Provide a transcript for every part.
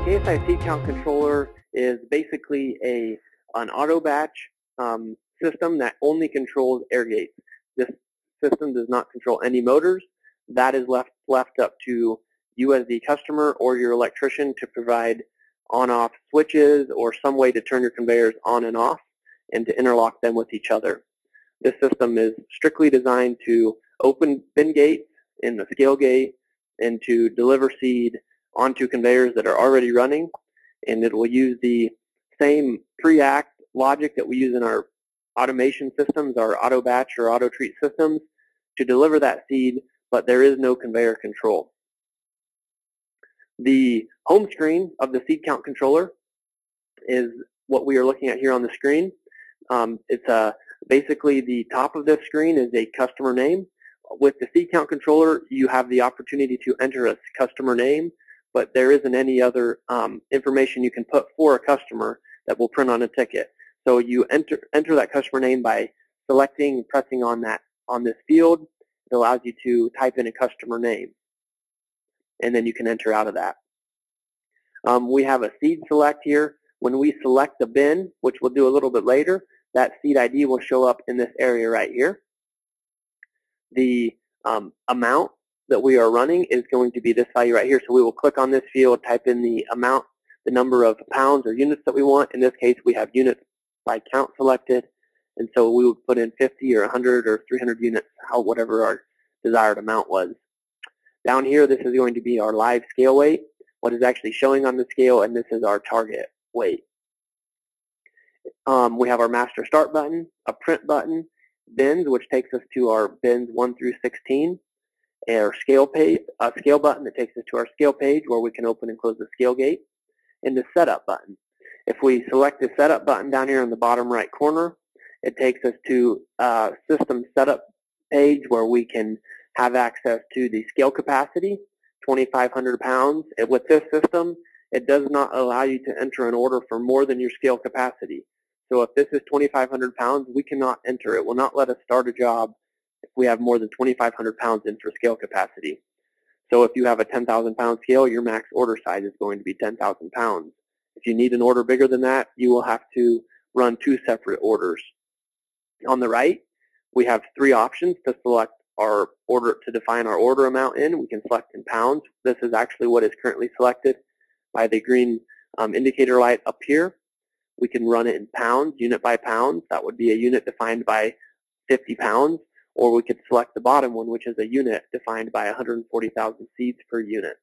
KSi seed count controller is basically an auto batch system that only controls air gates. This system does not control any motors. That is left up to you as the customer or your electrician to provide on-off switches or some way to turn your conveyors on and off and to interlock them with each other. This system is strictly designed to open bin gates in the scale gate and to deliver seed onto conveyors that are already running, and it will use the same pre-act logic that we use in our automation systems, our auto batch or auto treat systems, to deliver that seed, but there is no conveyor control. The home screen of the seed count controller is what we are looking at here on the screen. It's basically the top of this screen is a customer name. With the seed count controller, you have the opportunity to enter a customer name, but there isn't any other information you can put for a customer that will print on a ticket. So you enter that customer name by selecting and pressing on this field. It allows you to type in a customer name, and then you can enter out of that. We have a seed select here. When we select the bin, which we'll do a little bit later, that seed ID will show up in this area right here. The amount that we are running is going to be this value right here. So we will click on this field, type in the amount, the number of pounds or units that we want. In this case, we have units by count selected, and so we would put in 50 or 100 or 300 units, whatever our desired amount was. Down here, this is going to be our live scale weight, what is actually showing on the scale, and this is our target weight. We have our master start button, a print button, bins, which takes us to our bins 1 through 16, our scale page, a scale button that takes us to our scale page where we can open and close the scale gate, and the setup button. If we select the setup button down here in the bottom right corner, it takes us to a system setup page where we can have access to the scale capacity, 2,500 pounds. And with this system, it does not allow you to enter an order for more than your scale capacity. So if this is 2,500 pounds, we cannot enter. It will not let us start a job if we have more than 2,500 pounds in for scale capacity. So if you have a 10,000 pound scale, your max order size is going to be 10,000 pounds. If you need an order bigger than that, you will have to run 2 separate orders. On the right, we have 3 options to select our order, to define our order amount in. We can select in pounds. This is actually what is currently selected by the green indicator light up here. We can run it in pounds, unit by pounds. That would be a unit defined by 50 pounds. Or we could select the bottom one, which is a unit defined by 140,000 seeds per unit.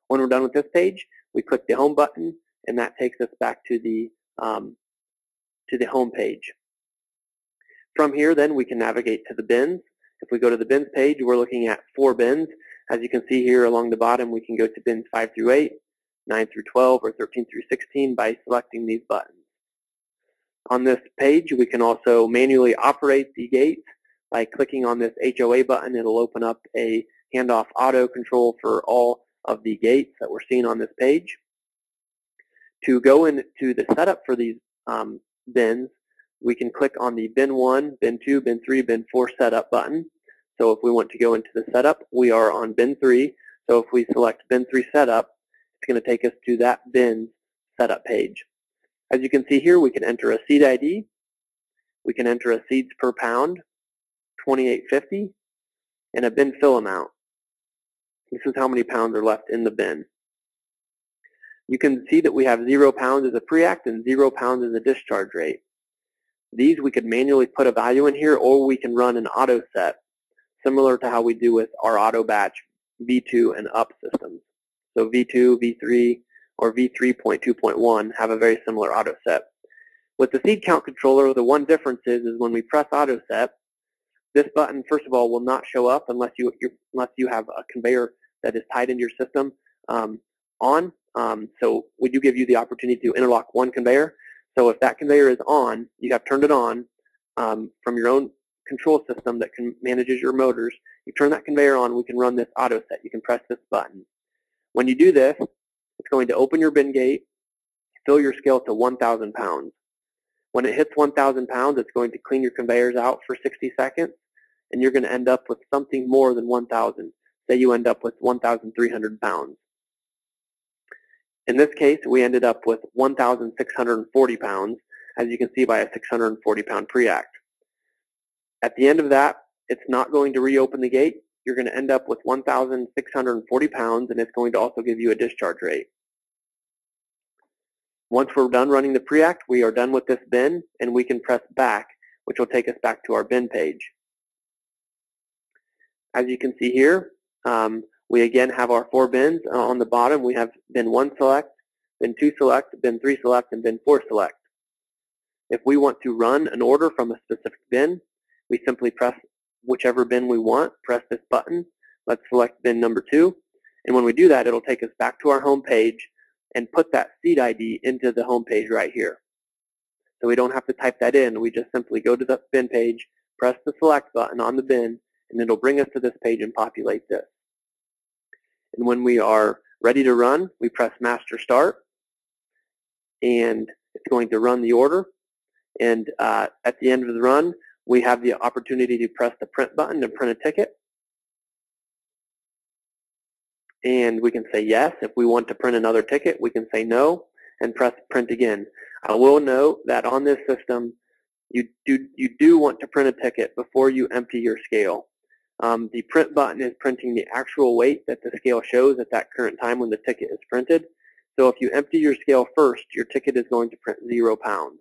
When we're done with this page, we click the home button, and that takes us back to the home page. From here, then, we can navigate to the bins. If we go to the bins page, we're looking at 4 bins. As you can see here along the bottom, we can go to bins 5 through 8, 9 through 12, or 13 through 16 by selecting these buttons. On this page, we can also manually operate the gates by clicking on this HOA button. It'll open up a handoff auto control for all of the gates that we're seeing on this page. To go into the setup for these bins, we can click on the bin 1, bin 2, bin 3, bin 4 setup button. So if we want to go into the setup, we are on bin 3. So if we select bin 3 setup, it's going to take us to that bin setup page. As you can see here, we can enter a seed ID. We can enter a seeds per pound, 2850, and a bin fill amount. This is how many pounds are left in the bin. You can see that we have 0 pounds as a pre-act and 0 pounds as a discharge rate. These we could manually put a value in here, or we can run an auto set, similar to how we do with our auto batch V2 and up systems. So V2, V3, or V3.2.1 have a very similar auto set. With the seed count controller, the one difference is when we press auto set, this button, first of all, will not show up unless you have a conveyor that is tied into your system on. So we do give you the opportunity to interlock one conveyor. So if that conveyor is on, you have turned it on from your own control system that manages your motors. You turn that conveyor on, we can run this auto set. You can press this button. When you do this, it's going to open your bin gate, fill your scale to 1,000 pounds. When it hits 1,000 pounds, it's going to clean your conveyors out for 60 seconds, and you're going to end up with something more than 1,000. Say you end up with 1,300 pounds. In this case, we ended up with 1,640 pounds, as you can see by a 640-pound pre-act. At the end of that, it's not going to reopen the gate. You're going to end up with 1,640 pounds, and it's going to also give you a discharge rate. Once we're done running the pre-act, we are done with this bin, and we can press back, which will take us back to our bin page. As you can see here, we again have our 4 bins. On the bottom, we have bin 1 select, bin 2 select, bin 3 select, and bin 4 select. If we want to run an order from a specific bin, we simply press whichever bin we want, press this button. Let's select bin number 2. And when we do that, it'll take us back to our home page and put that seat ID into the home page right here. So we don't have to type that in. We just simply go to the bin page, press the select button on the bin, and it'll bring us to this page and populate this. And when we are ready to run, we press master start, and it's going to run the order. And at the end of the run, we have the opportunity to press the print button to print a ticket. And we can say yes. If we want to print another ticket, we can say no and press print again. I will note that on this system, you do want to print a ticket before you empty your scale. The print button is printing the actual weight that the scale shows at that current time when the ticket is printed. So if you empty your scale first, your ticket is going to print 0 pounds.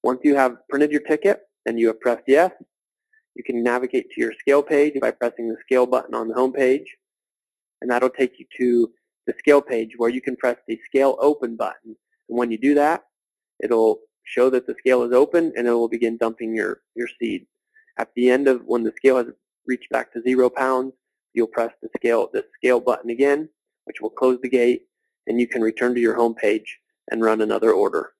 Once you have printed your ticket and you have pressed yes, you can navigate to your scale page by pressing the scale button on the home page, and that'll take you to the scale page where you can press the scale open button. And when you do that, it'll show that the scale is open and it will begin dumping your seed. At the end of when the scale has reached back to 0 pounds, you'll press the scale button again, which will close the gate, and you can return to your home page and run another order.